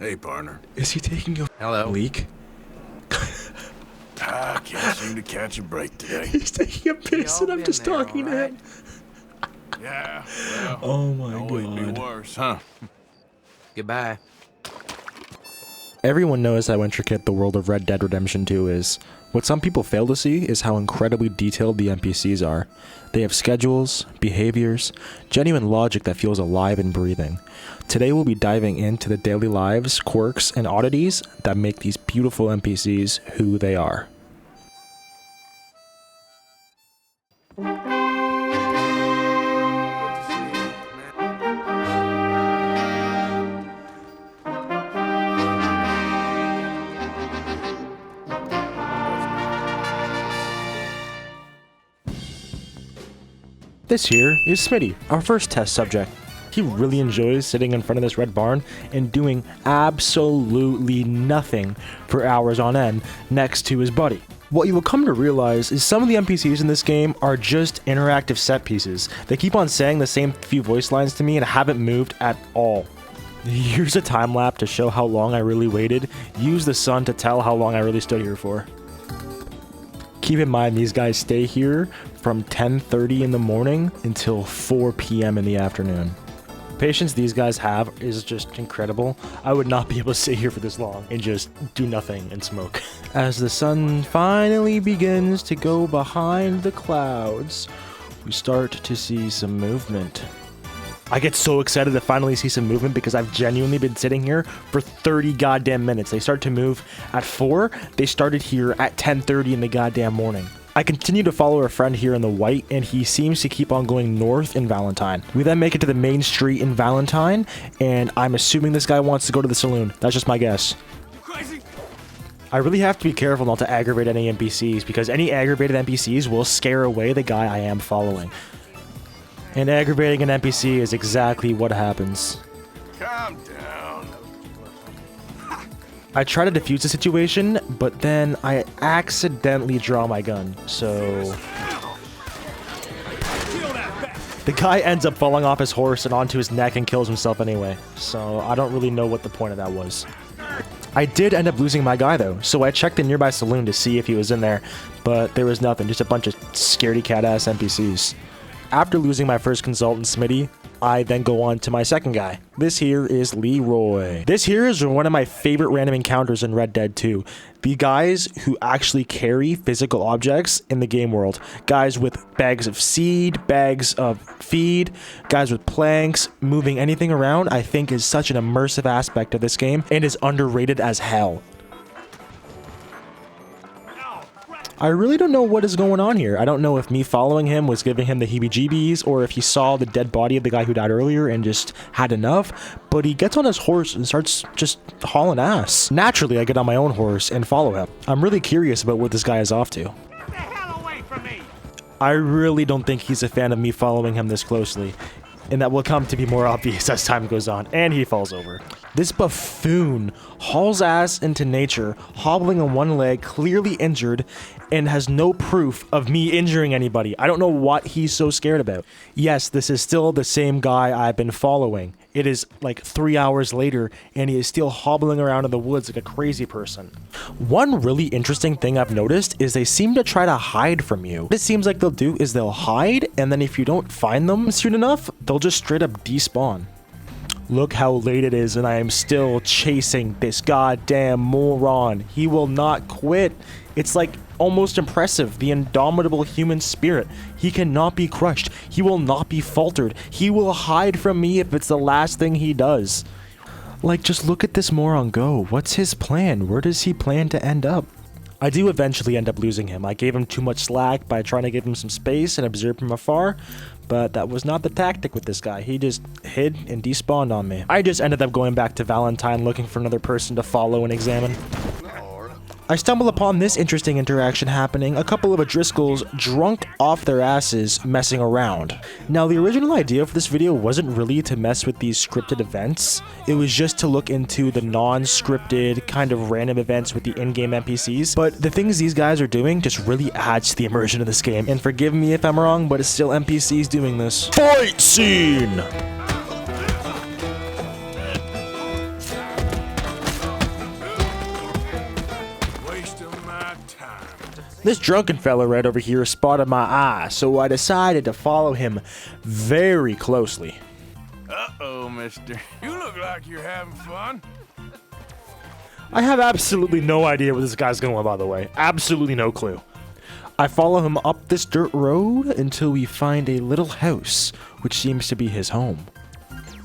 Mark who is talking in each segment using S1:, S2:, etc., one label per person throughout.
S1: Hey, partner.
S2: Is he taking a leak?
S1: I can't seem to catch a break today.
S2: He's taking a piss and I'm just talking to him.
S1: Yeah, well,
S2: Oh my
S1: always
S2: god.
S1: be worse, huh?
S3: Goodbye.
S2: Everyone knows how intricate the world of Red Dead Redemption 2 is. What some people fail to see is how incredibly detailed the NPCs are. They have schedules, behaviors, genuine logic that feels alive and breathing. Today we'll be diving into the daily lives, quirks, and oddities that make these beautiful NPCs who they are. This here is Smitty, our first test subject. He really enjoys sitting in front of this red barn and doing absolutely nothing for hours on end next to his buddy. What you will come to realize is some of the NPCs in this game are just interactive set pieces. They keep on saying the same few voice lines to me and haven't moved at all. Here's a time lapse to show how long I really waited. Use the sun to tell how long I really stood here for. Keep in mind, these guys stay here from 10:30 in the morning until 4 p.m. in the afternoon. Patience these guys have is just incredible. I would not be able to sit here for this long and just do nothing and smoke. As the sun finally begins to go behind the clouds, we start to see some movement. I get so excited to finally see some movement because I've genuinely been sitting here for 30 goddamn minutes. They start to move at 4. They started here at 10:30 in the goddamn morning. I continue to follow a friend here in the white, and he seems to keep on going north in Valentine. We then make it to the main street in Valentine, and I'm assuming this guy wants to go to the saloon. That's just my guess.
S1: Crazy.
S2: I really have to be careful not to aggravate any NPCs, because any aggravated NPCs will scare away the guy I am following. And aggravating an NPC is exactly what happens.
S1: Calm down.
S2: I try to defuse the situation, but then I accidentally draw my gun, so... The guy ends up falling off his horse and onto his neck and kills himself anyway, so I don't really know what the point of that was. I did end up losing my guy though, so I checked the nearby saloon to see if he was in there, but there was nothing, just a bunch of scaredy cat ass NPCs. After losing my first consultant, Smitty, I then go on to my second guy. This here is Leroy. This here is one of my favorite random encounters in Red Dead 2. The guys who actually carry physical objects in the game world. Guys with bags of seed, bags of feed, guys with planks, moving anything around, I think is such an immersive aspect of this game and is underrated as hell. I really don't know what is going on here. I don't know if me following him was giving him the heebie-jeebies or if he saw the dead body of the guy who died earlier and just had enough, but he gets on his horse and starts just hauling ass. Naturally, I get on my own horse and follow him. I'm really curious about what this guy is off to.
S4: Get the hell away from me!
S2: I really don't think he's a fan of me following him this closely, and that will come to be more obvious as time goes on, and he falls over. This buffoon hauls ass into nature, hobbling on one leg, clearly injured, and has no proof of me injuring anybody. I don't know what he's so scared about. Yes, this is still the same guy I've been following. It is like 3 hours later, and he is still hobbling around in the woods like a crazy person. One really interesting thing I've noticed is they seem to try to hide from you. What it seems like they'll do is they'll hide, and then if you don't find them soon enough, they'll just straight up despawn. Look how late it is, and I am still chasing this goddamn moron. He will not quit. It's like almost impressive, the indomitable human spirit. He cannot be crushed. He will not be faltered. He will hide from me if it's the last thing he does. Like, just look at this moron go. What's his plan? Where does he plan to end up? I do eventually end up losing him. I gave him too much slack by trying to give him some space and observe from afar, but that was not the tactic with this guy. He just hid and despawned on me. I just ended up going back to Valentine looking for another person to follow and examine. I stumble upon this interesting interaction happening, a couple of O'Driscolls drunk off their asses messing around. Now, the original idea for this video wasn't really to mess with these scripted events, it was just to look into the non-scripted kind of random events with the in-game NPCs, but the things these guys are doing just really adds to the immersion of this game, and forgive me if I'm wrong, but it's still NPCs doing this. Fight scene! This drunken fella right over here spotted my eye, so I decided to follow him very closely.
S1: Uh-oh, mister. You look like you're having fun.
S2: I have absolutely no idea where this guy's going, by the way. Absolutely no clue. I follow him up this dirt road until we find a little house, which seems to be his home.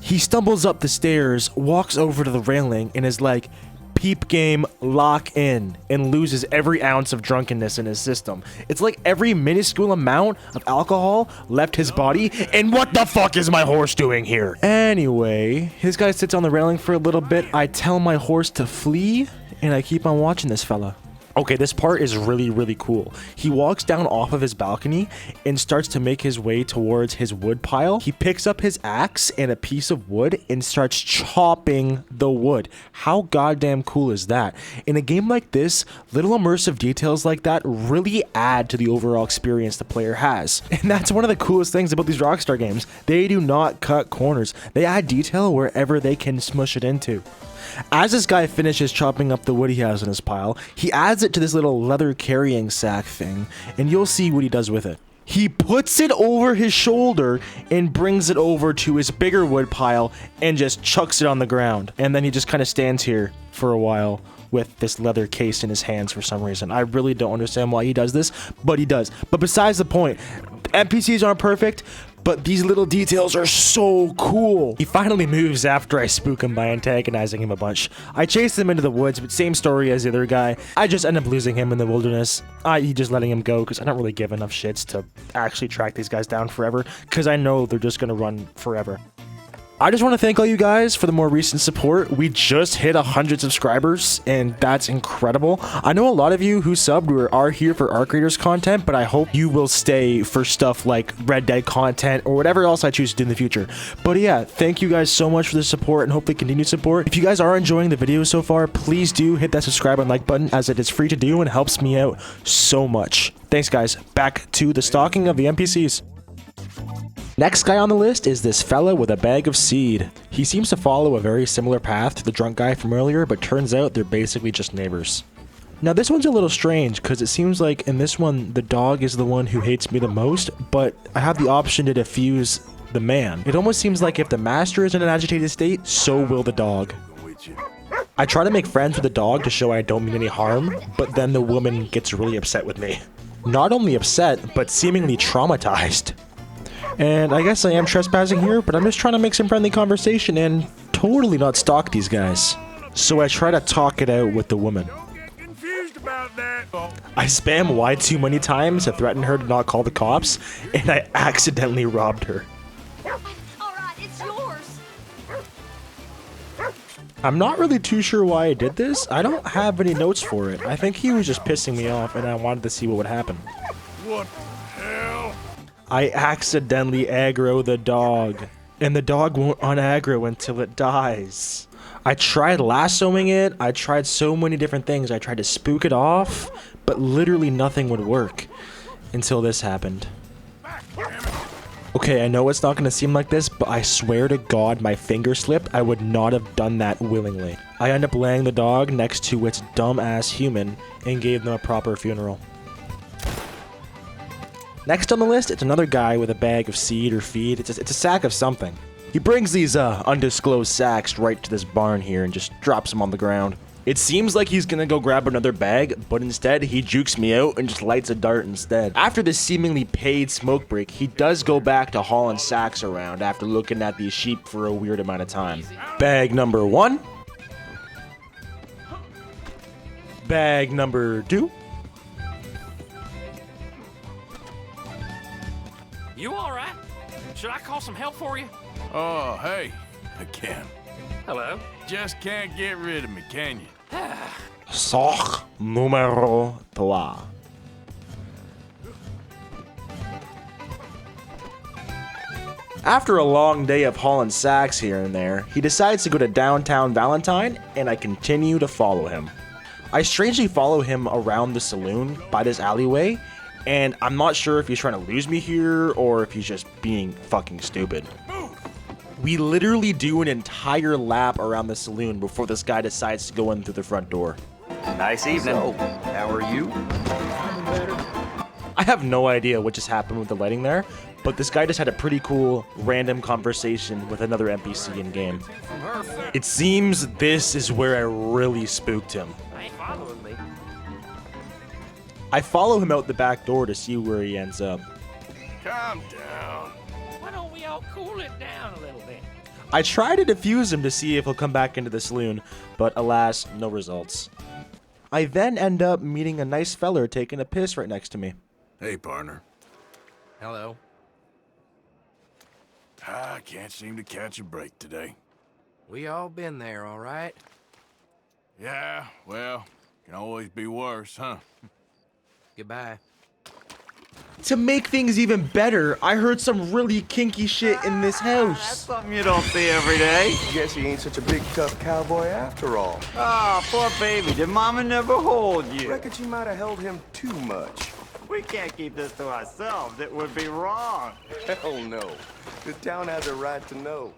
S2: He stumbles up the stairs, walks over to the railing, and is like, "Peep game, lock in," and loses every ounce of drunkenness in his system. It's like every minuscule amount of alcohol left his body, and what the fuck is my horse doing here? Anyway, his guy sits on the railing for a little bit. I tell my horse to flee, and I keep on watching this fella. Okay, this part is really cool. He walks down off of his balcony and starts to make his way towards his wood pile. He picks up his axe and a piece of wood and starts chopping the wood. How goddamn cool is that? In a game like this, little immersive details like that really add to the overall experience the player has. And that's one of the coolest things about these Rockstar games. They do not cut corners. They add detail wherever they can smush it into. As this guy finishes chopping up the wood he has in his pile, he adds it to this little leather carrying sack thing, and you'll see what he does with it. He puts it over his shoulder and brings it over to his bigger wood pile and just chucks it on the ground. And then he just kind of stands here for a while with this leather case in his hands for some reason. I really don't understand why he does this, but he does. But besides the point, NPCs aren't perfect, but these little details are so cool. He finally moves after I spook him by antagonizing him a bunch. I chase him into the woods, but same story as the other guy. I just end up losing him in the wilderness, i.e. just letting him go, because I don't really give enough shits to actually track these guys down forever, because I know they're just going to run forever. I just want to thank all you guys for the more recent support. We just hit 100 subscribers, and that's incredible. I know a lot of you who subbed are here for Arc Raiders content, but I hope you will stay for stuff like Red Dead content or whatever else I choose to do in the future. But yeah, thank you guys so much for the support and hopefully continued support. If you guys are enjoying the video so far, please do hit that subscribe and like button, as it is free to do and helps me out so much. Thanks guys. Back to the stalking of the NPCs. Next guy on the list is this fella with a bag of seed. He seems to follow a very similar path to the drunk guy from earlier, but turns out they're basically just neighbors. Now this one's a little strange, because it seems like in this one, the dog is the one who hates me the most, but I have the option to defuse the man. It almost seems like if the master is in an agitated state, so will the dog. I try to make friends with the dog to show I don't mean any harm, but then the woman gets really upset with me. Not only upset, but seemingly traumatized. And I guess I am trespassing here, but I'm just trying to make some friendly conversation and totally not stalk these guys. So I try to talk it out with the woman.
S1: Don't get confused about that.
S2: I spam Y too many times to threaten her to not call the cops, and I accidentally robbed her.
S5: Alright, it's yours.
S2: I'm not really too sure why I did this. I don't have any notes for it. I think he was just pissing me off, and I wanted to see what would happen.
S1: What the hell?
S2: I accidentally aggro the dog, and the dog won't unaggro until it dies. I tried lassoing it, I tried so many different things, I tried to spook it off, but literally nothing would work until this happened. Okay, I know it's not going to seem like this, but I swear to God my finger slipped. I would not have done that willingly. I end up laying the dog next to its dumb-ass human and gave them a proper funeral. Next on the list, it's another guy with a bag of seed or feed. It's a sack of something. He brings these undisclosed sacks right to this barn here and just drops them on the ground. It seems like he's gonna go grab another bag, but instead he jukes me out and just lights a dart instead. After this seemingly paid smoke break, he does go back to hauling sacks around after looking at these sheep for a weird amount of time. Bag number 1. Bag number 2.
S4: You alright? Should I call some help for you?
S1: Oh, hey. Again.
S4: Hello?
S1: Just can't get rid of me, can you?
S2: Soch numero 3. After a long day of hauling sacks here and there, he decides to go to downtown Valentine, and I continue to follow him. I strangely follow him around the saloon by this alleyway, and I'm not sure if he's trying to lose me here or if he's just being fucking stupid. We literally do an entire lap around the saloon before this guy decides to go in through the front door.
S6: Nice evening.
S3: So, how are you?
S2: I have no idea what just happened with the lighting there, but this guy just had a pretty cool random conversation with another NPC in game. It seems this is where I really spooked him.
S4: Ain't following me.
S2: I follow him out the back door to see where he ends up.
S1: Calm down.
S4: Why don't we all cool it down a little bit?
S2: I try to defuse him to see if he'll come back into the saloon, but alas, no results. I then end up meeting a nice feller taking a piss right next to me.
S1: Hey, partner.
S3: Hello.
S1: I can't seem to catch a break today.
S3: We all been there, all right?
S1: Yeah, well, can always be worse, huh?
S3: Goodbye.
S2: To make things even better, I heard some really kinky shit in this
S6: That's
S2: house.
S6: something you don't see every day.
S7: Guess he ain't such a big, tough cowboy after all.
S6: Oh, poor baby. Did Mama never hold you?
S7: Reckon she might have held him too much.
S6: We can't keep this to ourselves. It would be wrong.
S7: Hell no. The town has a right to know.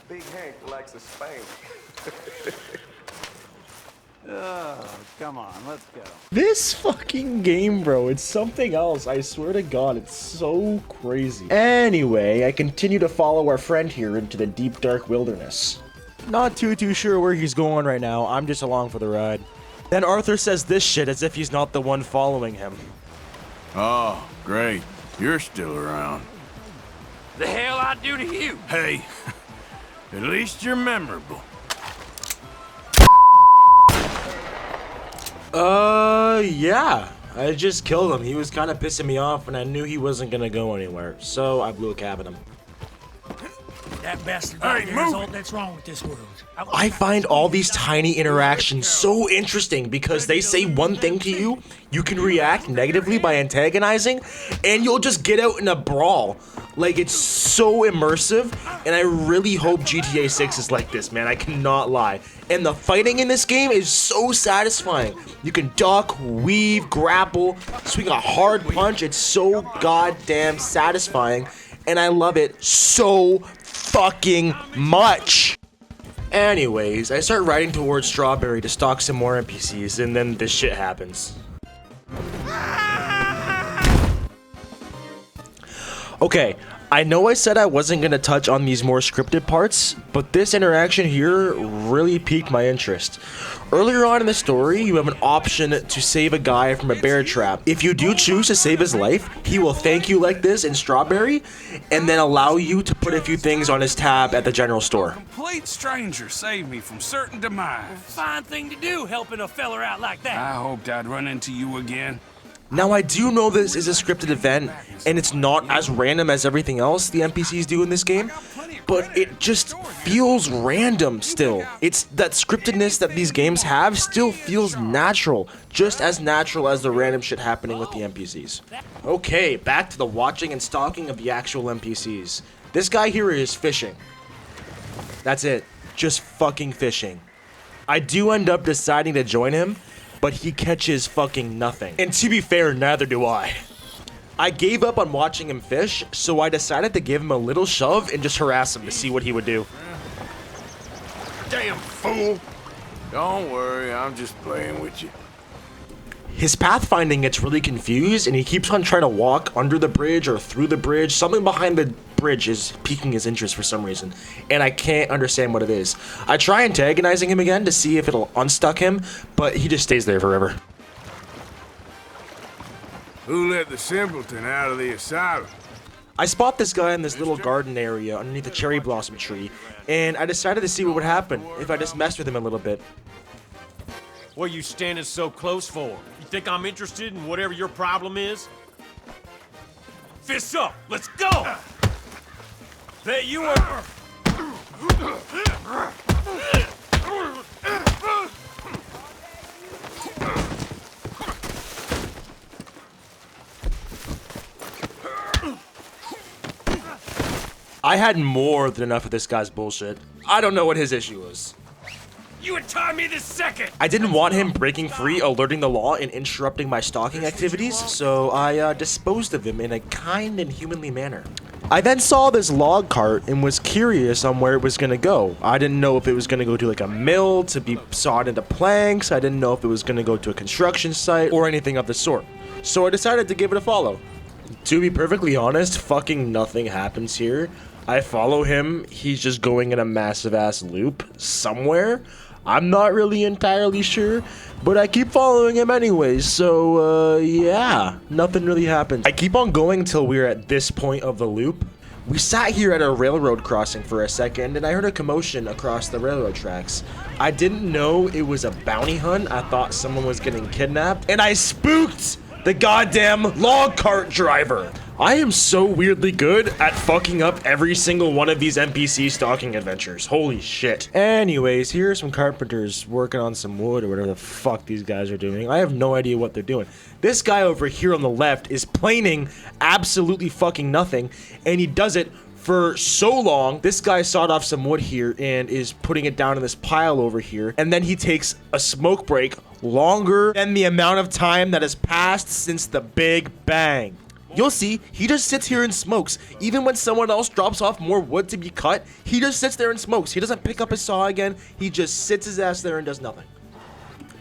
S7: Big Hank likes a spank.
S6: Oh, come on. Let's go.
S2: This fucking game, bro, it's something else. I swear to God, it's so crazy. Anyway, I continue to follow our friend here into the deep, dark wilderness. Not too sure where he's going right now. I'm just along for the ride. Then Arthur says this shit as if he's not the one following him.
S1: Oh, great. You're still around.
S4: The hell I do to you?
S1: Hey, at least you're memorable.
S2: Yeah. I just killed him. He was kind of pissing me off, and I knew he wasn't gonna go anywhere, so I blew a cab at him.
S8: That bastard
S1: Hey,
S8: right there is
S1: move
S8: all
S1: it.
S8: that's wrong with this world.
S2: I find all these tiny interactions so interesting because they say one thing to you, you can react negatively by antagonizing, and you'll just get out in a brawl. Like, it's so immersive, and I really hope GTA 6 is like this, man. I cannot lie. And the fighting in this game is so satisfying. You can duck, weave, grapple, swing a hard punch. It's so goddamn satisfying, and I love it so fucking much. Anyways, I start riding towards Strawberry to stalk some more NPCs, and then this shit happens. Okay, I know I said I wasn't gonna touch on these more scripted parts, but this interaction here really piqued my interest. Earlier on in the story, you have an option to save a guy from a bear trap. If you do choose to save his life, he will thank you like this in Strawberry, and then allow you to put a few things on his tab at the general store.
S9: Complete stranger saved me from certain demise.
S8: Fine thing to do, helping a feller out like that.
S9: I hoped I'd run into you again.
S2: Now, I do know this is a scripted event, and it's not as random as everything else the NPCs do in this game, but it just feels random still. It's that scriptedness that these games have still feels natural, just as natural as the random shit happening with the NPCs. Okay, back to the watching and stalking of the actual NPCs. This guy here is fishing. That's it. Just fucking fishing. I do end up deciding to join him, but he catches fucking nothing. And to be fair, neither do I. I gave up on watching him fish, so I decided to give him a little shove and just harass him to see what he would do.
S1: Damn fool! Don't worry, I'm just playing with you.
S2: His pathfinding gets really confused, and he keeps on trying to walk under the bridge or through the bridge. Something behind the bridge is piquing his interest for some reason, and I can't understand what it is. I try antagonizing him again to see if it'll unstuck him, but he just stays there forever.
S1: Who let the simpleton out of the asylum?
S2: I spot this guy in this little garden area underneath a cherry blossom tree, and I decided to see what would happen if I just messed with him a little bit.
S10: What are you standing so close for? You think I'm interested in whatever your problem is? Fists up! Let's go! There you are!
S2: I had more than enough of this guy's bullshit. I don't know what his issue is.
S10: You would tie me this second!
S2: I didn't want him breaking free, alerting the law, and interrupting my stalking activities, so I disposed of him in a kind and humanly manner. I then saw this log cart and was curious on where it was going to go. I didn't know if it was going to go to like a mill to be sawed into planks. I didn't know if it was going to go to a construction site or anything of the sort. So I decided to give it a follow. To be perfectly honest, fucking nothing happens here. I follow him. He's just going in a massive ass loop somewhere. I'm not really entirely sure, but I keep following him anyways, so, yeah, nothing really happens. I keep on going until we're at this point of the loop. We sat here at a railroad crossing for a second, and I heard a commotion across the railroad tracks. I didn't know it was a bounty hunt. I thought someone was getting kidnapped, and I spooked the goddamn log cart driver. I am so weirdly good at fucking up every single one of these NPC stalking adventures. Holy shit. Anyways, here are some carpenters working on some wood or whatever the fuck these guys are doing. I have no idea what they're doing. This guy over here on the left is planing absolutely fucking nothing, and he does it for so long. This guy sawed off some wood here and is putting it down in this pile over here, and then he takes a smoke break longer than the amount of time that has passed since the Big Bang. You'll see, he just sits here and smokes. Even when someone else drops off more wood to be cut, he just sits there and smokes. He doesn't pick up his saw again. He just sits his ass there and does nothing.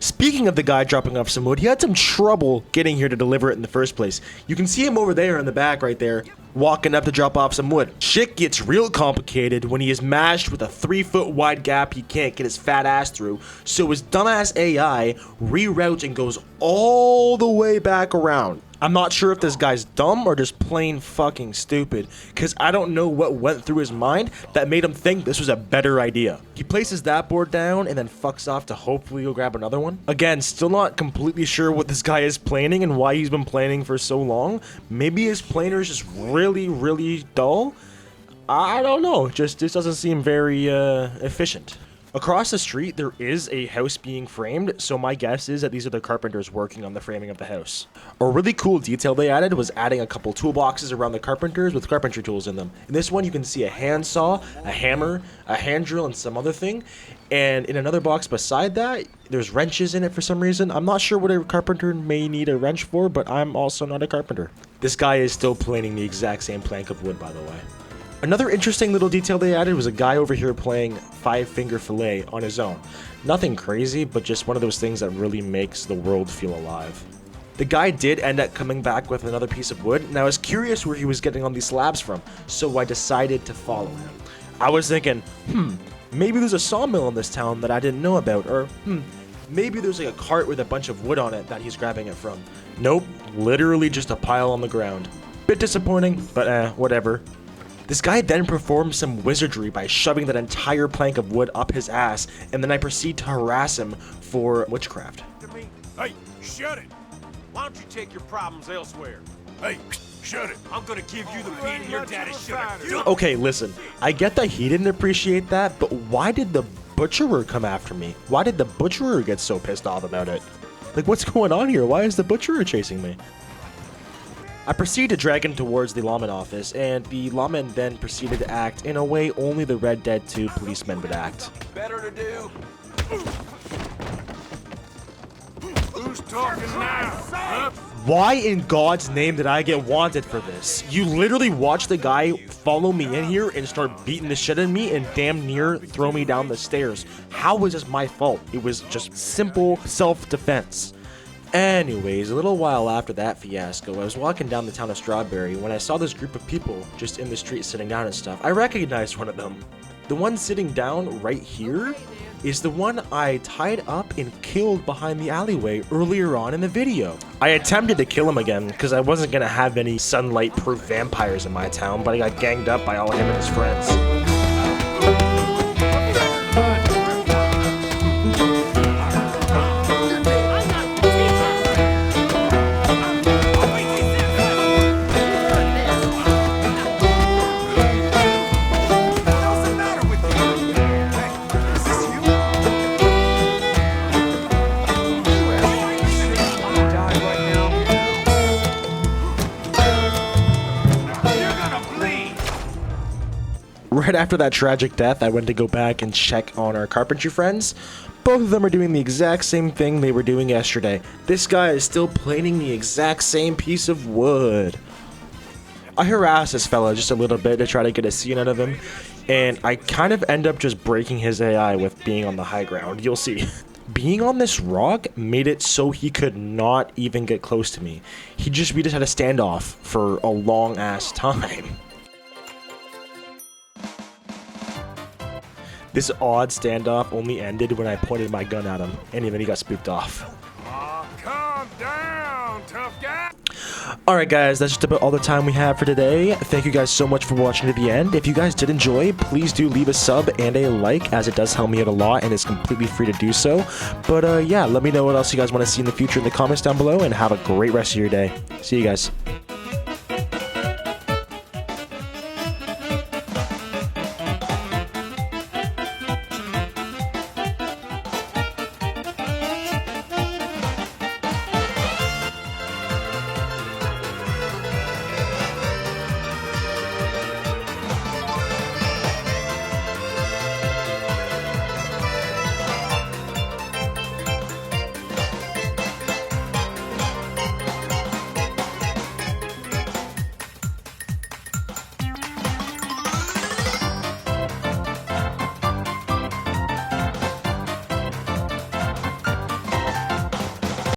S2: Speaking of the guy dropping off some wood, he had some trouble getting here to deliver it in the first place. You can see him over there in the back right there, walking up to drop off some wood. Shit gets real complicated when he is mashed with a 3-foot wide gap he can't get his fat ass through, so his dumbass AI reroutes and goes all the way back around. I'm not sure if this guy's dumb or just plain fucking stupid, because I don't know what went through his mind that made him think this was a better idea. He places that board down and then fucks off to hopefully go grab another one. Again, still not completely sure what this guy is planning and why he's been planning for so long. Maybe his planer is just really dull. I don't know, just doesn't seem very efficient. Across the street, there is a house being framed, so my guess is that these are the carpenters working on the framing of the house. A really cool detail they added was adding a couple toolboxes around the carpenters with carpentry tools in them. In this one, you can see a handsaw, a hammer, a hand drill, and some other thing. And in another box beside that, there's wrenches in it for some reason. I'm not sure what a carpenter may need a wrench for, but I'm also not a carpenter. This guy is still planing the exact same plank of wood, by the way. Another interesting little detail they added was a guy over here playing 5-finger fillet on his own. Nothing crazy, but just one of those things that really makes the world feel alive. The guy did end up coming back with another piece of wood, and I was curious where he was getting all these slabs from, so I decided to follow him. I was thinking, maybe there's a sawmill in this town that I didn't know about, or maybe there's like a cart with a bunch of wood on it that he's grabbing it from. Nope, literally just a pile on the ground. Bit disappointing, but whatever. This guy then performed some wizardry by shoving that entire plank of wood up his ass, and then I proceed to harass him for witchcraft.
S10: Hey, shut it! Why don't you take your problems elsewhere? Hey, shut it! I'm gonna give you the beating your daddy should have.
S2: Okay, listen, I get that he didn't appreciate that, but why did the butcherer come after me? Why did the butcherer get so pissed off about it? Like, what's going on here? Why is the butcherer chasing me? I proceeded to drag him towards the lawman office, and the lawman then proceeded to act in a way only the Red Dead 2 policemen would act.
S7: Better to do.
S10: Who's talking now? Huh?
S2: Why in God's name did I get wanted for this? You literally watched the guy follow me in here and start beating the shit out of me and damn near throw me down the stairs. How was this my fault? It was just simple self-defense. Anyways, a little while after that fiasco, I was walking down the town of Strawberry when I saw this group of people just in the street sitting down and stuff. I recognized one of them. The one sitting down right here is the one I tied up and killed behind the alleyway earlier on in the video. I attempted to kill him again because I wasn't going to have any sunlight-proof vampires in my town, but I got ganged up by all him and his friends. Right after that tragic death, I went to go back and check on our carpentry friends. Both of them are doing the exact same thing they were doing yesterday. This guy is still planing the exact same piece of wood. I harass this fella just a little bit to try to get a scene out of him, and I kind of end up just breaking his AI with being on the high ground. You'll see. Being on this rock made it so he could not even get close to me. We just had a standoff for a long ass time. This odd standoff only ended when I pointed my gun at him, and then he got spooked off.
S1: Calm down, tough guy.
S2: Alright guys, that's just about all the time we have for today. Thank you guys so much for watching to the end. If you guys did enjoy, please do leave a sub and a like, as it does help me out a lot and it's completely free to do so. But yeah, let me know what else you guys want to see in the future in the comments down below, and have a great rest of your day. See you guys.